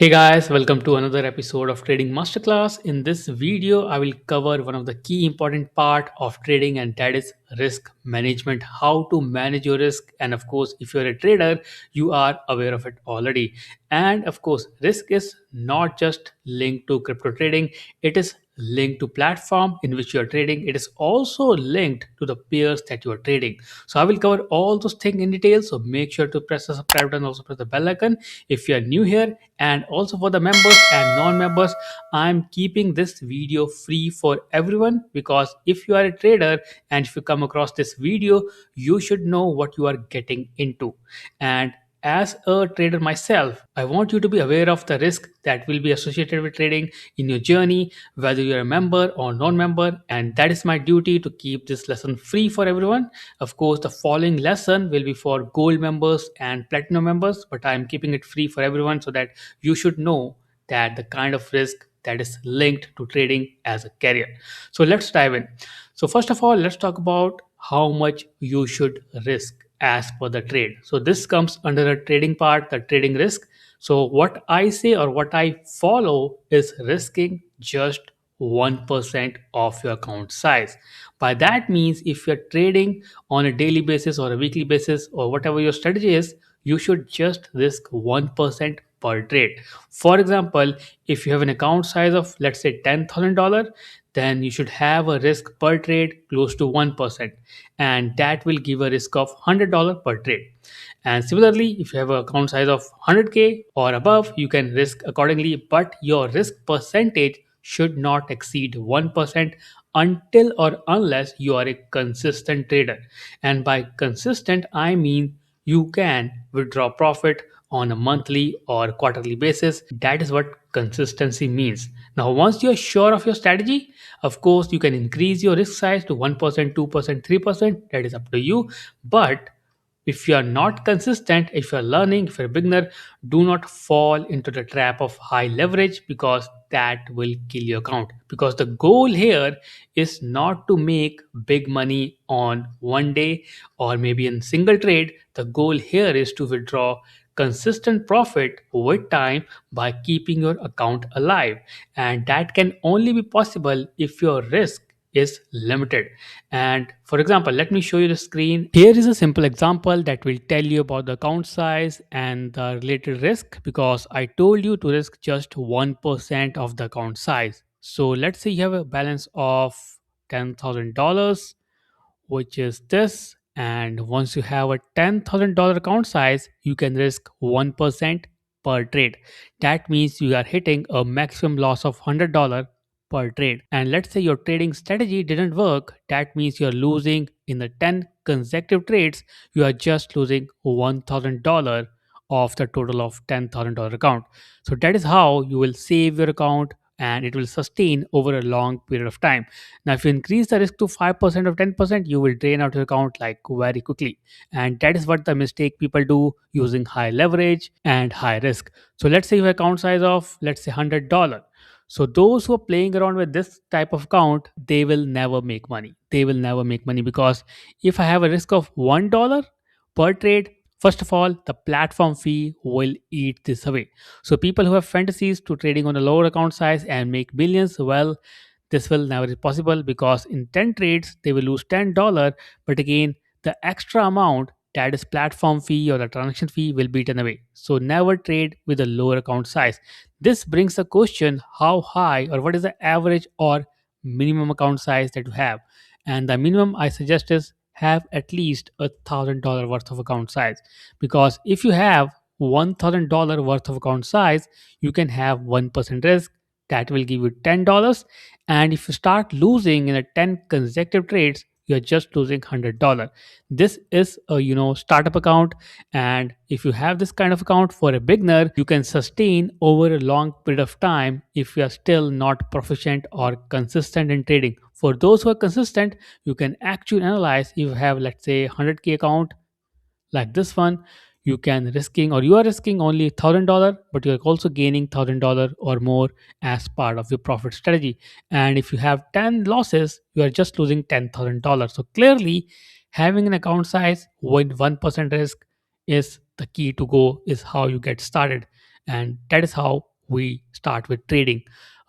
Hey guys, welcome to another episode of Trading Masterclass. In this video, I will cover one of the key important part of trading, and that is risk management, how to manage your risk. And of course, if you're a trader, you are aware of it already. And of course, risk is not just linked to crypto trading, it is linked to platform in which you are trading. It is also linked to the pairs that you are trading. So I will cover all those things in detail. So make sure to press the subscribe button, also press the bell icon if you are new here. And also for the members and non-members, I'm keeping this video free for everyone, because if you are a trader and if you come across this video, you should know what you are getting into. And as a trader myself, I want you to be aware of the risk that will be associated with trading in your journey, whether you're a member or non-member. And that is my duty, to keep this lesson free for everyone. Of course, the following lesson will be for gold members and platinum members, but I'm keeping it free for everyone so that you should know that the kind of risk that is linked to trading as a career. So let's dive in. So first of all, let's talk about how much you should risk as per the trade. So this comes under the trading part, the trading risk. So what I say or what I follow is risking just 1% of your account size. By that means, if you're trading on a daily basis or a weekly basis or whatever your strategy is, you should just risk 1% per trade. For example, if you have an account size of, let's say, $10,000, then you should have a risk per trade close to 1%, and that will give a risk of $100 per trade. And similarly, if you have an account size of 100k or above, you can risk accordingly, but your risk percentage should not exceed 1% until or unless you are a consistent trader. And by consistent, I mean you can withdraw profit on a monthly or quarterly basis. That is what consistency means. Now, once you are sure of your strategy, of course, you can increase your risk size to 1%, 2%, 3%. That is up to you. But if you are not consistent, if you are learning, if you're a beginner, do not fall into the trap of high leverage, because that will kill your account. Because the goal here is not to make big money on one day or maybe in single trade. The goal here is to withdraw consistent profit with time by keeping your account alive. And that can only be possible if your risk is limited. And for example, let me show you the screen. Here is a simple example that will tell you about the account size and the related risk, because I told you to risk just 1% of the account size. So let's say you have a balance of $10,000, which is this. And once you have a $10,000 account size, you can risk 1% per trade. That means you are hitting a maximum loss of $100 per trade. And let's say your trading strategy didn't work, that means you're losing in the 10 consecutive trades, you are just losing $1,000 of the total of $10,000 account. So that is how you will save your account, and it will sustain over a long period of time. Now, if you increase the risk to 5% or 10%, you will drain out your account like very quickly. And that is what the mistake people do, using high leverage and high risk. So let's say you have account size of, let's say, $100. So those who are playing around with this type of account, they will never make money. They will never make money, because if I have a risk of $1 per trade, first of all, the platform fee will eat this away. So people who have fantasies to trading on a lower account size and make billions, well, this will never be possible, because in 10 trades they will lose $10, but again, the extra amount, that is platform fee or the transaction fee, will be eaten away. So never trade with a lower account size. This brings the question, how high or what is the average or minimum account size that you have? And the minimum I suggest is have at least $1,000 worth of account size, because if you have $1,000 worth of account size, you can have 1% risk, that will give you $10. And if you start losing in a 10 consecutive trades, you're just losing $100. This is a startup account, and if you have this kind of account for a beginner, you can sustain over a long period of time if you are still not proficient or consistent in trading. For those who are consistent, you can actually analyze, if you have, let's say, 100k account like this one, you can risking or you are risking only $1,000, but you're also gaining $1,000 or more as part of your profit strategy. And if you have 10 losses, you are just losing $10,000. So clearly, having an account size with 1% risk is the key to go, is how you get started. And that is how we start with trading.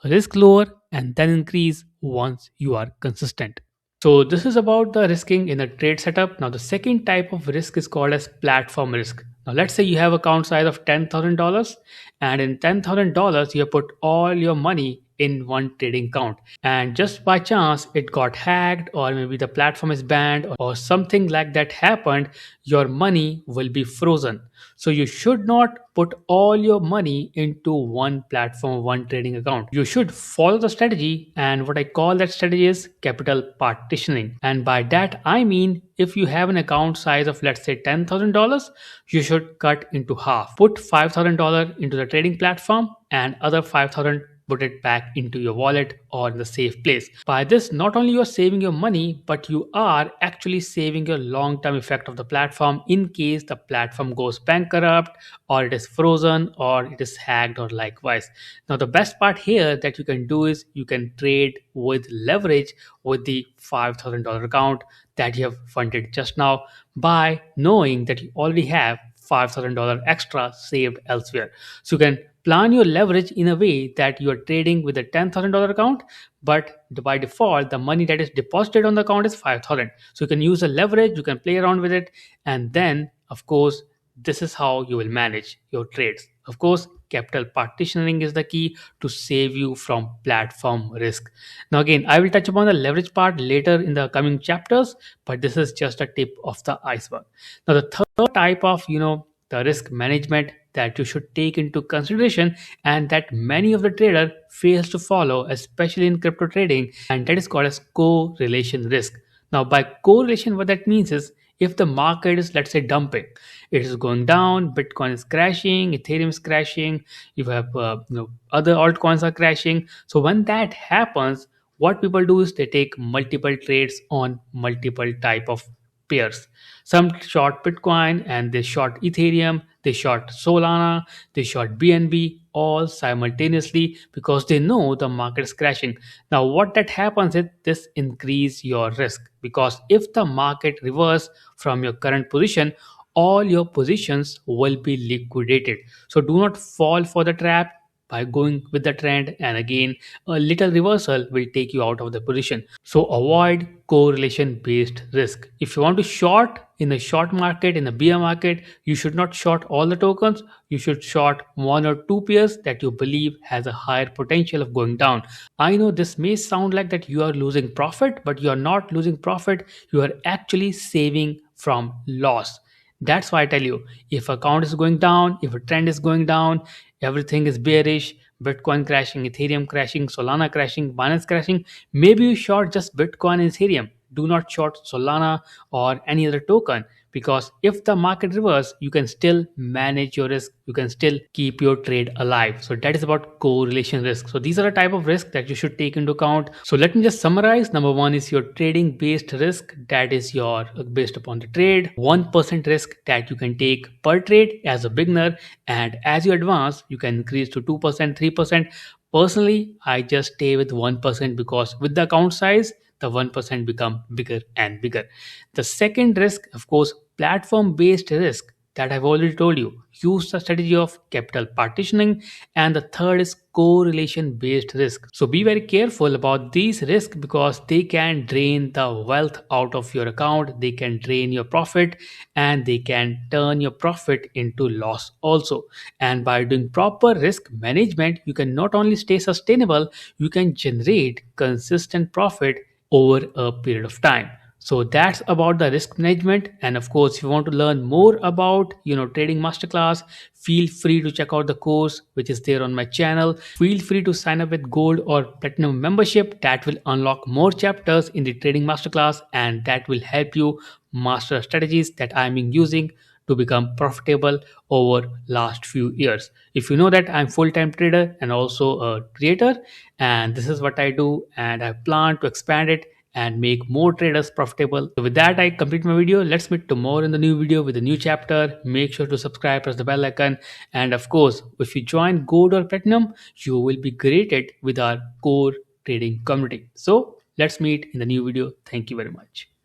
Risk lower and then increase once you are consistent. So this is about the risking in a trade setup. Now the second type of risk is called as platform risk. Now let's say you have account size of $10,000, and in $10,000 you have put all your money in one trading account, and just by chance it got hacked, or maybe the platform is banned, or something like that happened, your money will be frozen. So you should not put all your money into one platform, one trading account. You should follow the strategy, and what I call that strategy is capital partitioning. And by that I mean, if you have an account size of, let's say, $10,000, you should cut into half. Put $5,000 into the trading platform, and other 5,000 put it back into your wallet or in the safe place. By this, not only you are saving your money, but you are actually saving your long-term effect of the platform in case the platform goes bankrupt, or it is frozen, or it is hacked, or likewise. Now the best part here that you can do is you can trade with leverage with the $5,000 account that you have funded just now, by knowing that you already have $5,000 extra saved elsewhere. So you can plan your leverage in a way that you are trading with a $10,000 account, but by default the money that is deposited on the account is 5,000. So you can use the leverage, you can play around with it, and then of course this is how you will manage your trades. Of course, capital partitioning is the key to save you from platform risk. Now again, I will touch upon the leverage part later in the coming chapters, but this is just a tip of the iceberg. Now the third type of, the risk management that you should take into consideration, and that many of the trader fails to follow, especially in crypto trading, and that is called as correlation risk. Now by correlation, what that means is, if the market is, let's say, dumping, it is going down, Bitcoin is crashing, Ethereum is crashing, you have other altcoins are crashing. So when that happens, what people do is they take multiple trades on multiple type of pairs. Some short Bitcoin, and they short Ethereum, they short Solana, they short BNB, all simultaneously, because they know the market is crashing. Now what that happens is this increase your risk, because if the market reverse from your current position, all your positions will be liquidated. So do not fall for the trap by going with the trend, and again a little reversal will take you out of the position. So avoid correlation based risk. If you want to short in the short market, in the bear market, you should not short all the tokens. You should short one or two pairs that you believe has a higher potential of going down. I know this may sound like that you are losing profit, but you are not losing profit, you are actually saving from loss. That's why I tell you, if account is going down, if a trend is going down, everything is bearish, Bitcoin crashing, Ethereum crashing, Solana crashing, Binance crashing, maybe you short just Bitcoin and Ethereum. Do not short Solana or any other token, because if the market reverse, you can still manage your risk, you can still keep your trade alive. So that is about correlation risk. So these are the type of risk that you should take into account. So let me just summarize. Number one is your trading based risk, that is your based upon the trade. 1% risk that you can take per trade as a beginner, and as you advance you can increase to 2%, 3%. Personally, I just stay with 1%, because with the account size the 1% become bigger and bigger. The second risk, of course, platform based risk, that I've already told you. Use the strategy of capital partitioning. And the third is correlation based risk. So be very careful about these risks, because they can drain the wealth out of your account, they can drain your profit, and they can turn your profit into loss also. And by doing proper risk management, you can not only stay sustainable, you can generate consistent profit over a period of time. So that's about the risk management. And of course, if you want to learn more about trading masterclass, feel free to check out the course which is there on my channel. Feel free to sign up with gold or platinum membership, that will unlock more chapters in the trading masterclass, and that will help you master strategies that I'm using to become profitable over last few years. If you know that I'm full-time trader and also a creator, and this is what I do, and I plan to expand it and make more traders profitable. So with that, I complete my video. Let's meet tomorrow in the new video with a new chapter. Make sure to subscribe, press the bell icon, and of course, if you join gold or platinum, you will be greeted with our core trading community. So let's meet in the new video. Thank you very much.